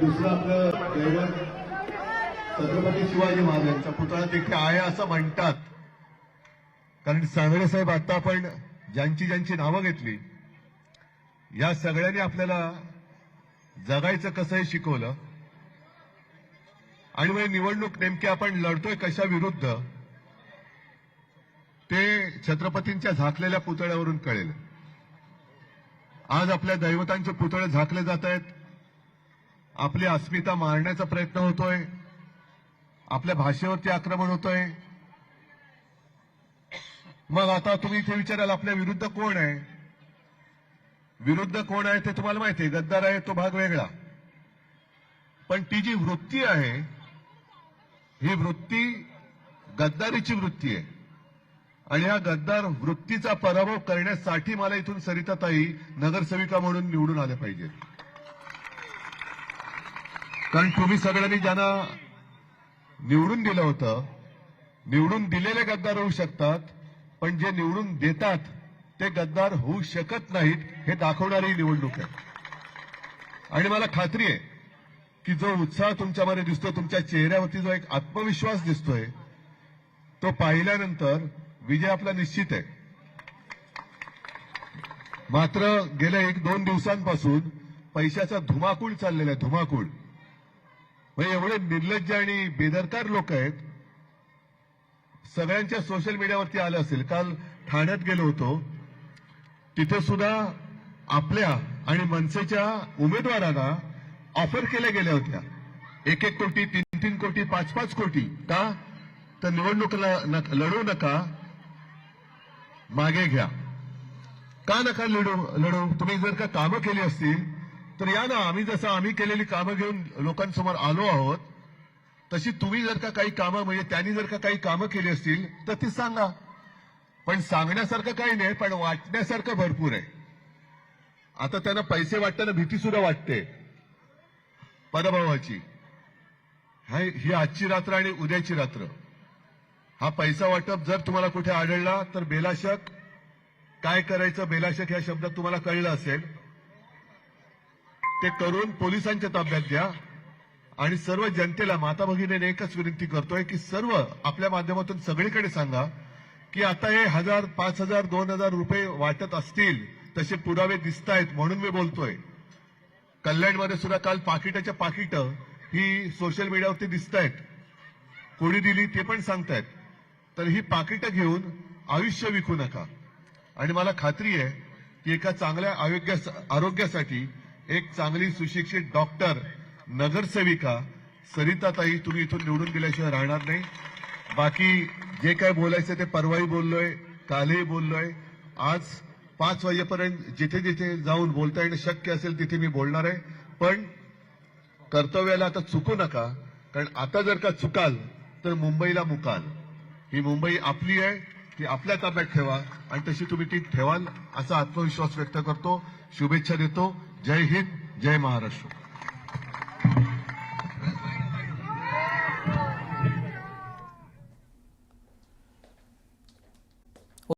दुसरं आपलं दैवत छत्रपती शिवाजी महाराजांचा पुतळा तिथे आहे असं म्हणतात. कारण सांगळे साहेब आता आपण ज्यांची ज्यांची नावं घेतली या सगळ्यांनी आपल्याला जगायचं कसं हे शिकवलं. आणि मग निवडणूक नेमकी आपण लढतोय कशा विरुद्ध ते छत्रपतींच्या झाकलेल्या पुतळ्यावरून कळेल. आज आपल्या दैवतांचे पुतळे झाकले जात आहेत. आपली अस्मिता मारण्याचा प्रयत्न होतोय. आपल्या भाषेवरती आक्रमण होतोय. मग आता तुम्ही इथे विचाराल आपल्या विरुद्ध कोण आहे. विरुद्ध कोण आहे ते तुम्हाला माहिती आहे. गद्दार आहे तो भाग वेगळा. पण ती जी वृत्ती आहे ही वृत्ती गद्दारीची वृत्ती आहे. आणि या गद्दार वृत्तीचा पराभव करण्यासाठी मला इथून सरिताताई नगरसेविका म्हणून निवडून आले पाहिजेत. कारण तुम्ही सगळ्यांनी ज्यांना निवडून दिलं होतं, निवडून दिलेले गद्दार होऊ शकतात, पण जे निवडून देतात ते गद्दार होऊ शकत नाहीत हे दाखवणारी निवडणूक आहे. आणि मला खात्री आहे की जो उत्साह तुमच्यामध्ये दिसतो, तुमच्या चेहऱ्यावरती जो एक आत्मविश्वास दिसतोय, तो पाहिल्यानंतर विजय आपला निश्चित आहे. मात्र गेल्या 1-2 दिवसांपासून पैशाचा धुमाकूळ चाललेला आहे. धुमाकूळ म्हणजे एवढे निर्लज्ज आणि बेदरकार लोक आहेत. सगळ्यांच्या सोशल मीडियावरती आलं असेल. काल ठाण्यात गेलो होतो, तिथे सुद्धा आपल्या आणि मनसेच्या उमेदवारांना ऑफर केल्या गेल्या होत्या 1-1 कोटी, 3-3 कोटी, 5-5 कोटी. का तर निवडणुकीला लढू नका, मागे घ्या. का नका लढू? तुम्ही जर का कामं केली असतील तर या ना. आम्ही केलेली कामं घेऊन लोकांसमोर आलो आहोत. तशी तुम्ही जर का काही कामं म्हणजे त्यांनी जर का काही कामं केली असतील तर ती सांगा. पण सांगण्यासारखं काही नाही, पण वाटण्यासारखं भरपूर आहे. आता त्यांना पैसे वाटताना भीती सुद्धा वाटते पराभवाची. ही आजची रात्र आणि उद्याची रात्र. हा पैसा वाटप जर तुम्हाला कुठे आढळला तर बेलाशक काय करायचं, बेलाशक या शब्दात तुम्हाला कळलं असेल, ते करून पोलिसांच्या ताब्यात द्या. आणि सर्व जनतेला माता भगिनीने एकच विनंती करतोय की सर्व आपल्या माध्यमातून सगळीकडे सांगा की आता हे 1000, 5000, 2000 रुपये वाटत असतील तसे पुरावे दिसत आहेत म्हणून मी बोलतोय. कल्याणमध्ये सुद्धा काल पाकिटाच्या पाकिटं ही सोशल मीडियावरती दिसत आहेत. कोणी दिली ते पण सांगतायत. तर ही पाकिटं घेऊन आयुष्य विकू नका. आणि मला खात्री आहे की एका चांगल्या आरोग्यासाठी एक चांगली सुशिक्षित डॉक्टर, नगरसेविका सरिताताई तुम्ही इथून निवडून गेल्याशिवाय राहणार नाही. बाकी जे काय बोलायचं ते परवाही बोललोय, कालही बोललोय. आज 5 वाजेपर्यंत जिथे जिथे जाऊन बोलता येणं शक्य असेल तिथे मी बोलणार आहे. पण कर्तव्याला आता चुकू नका. कारण आता जर का चुकाल तर मुंबईला मुकाल. ही मुंबई आपली आहे, ती आपल्या ताब्यात ठेवा आणि तशी तुम्ही ती ठेवाल असा आत्मविश्वास व्यक्त करतो. शुभेच्छा देतो. जय हिंद, जय महाराष्ट्र.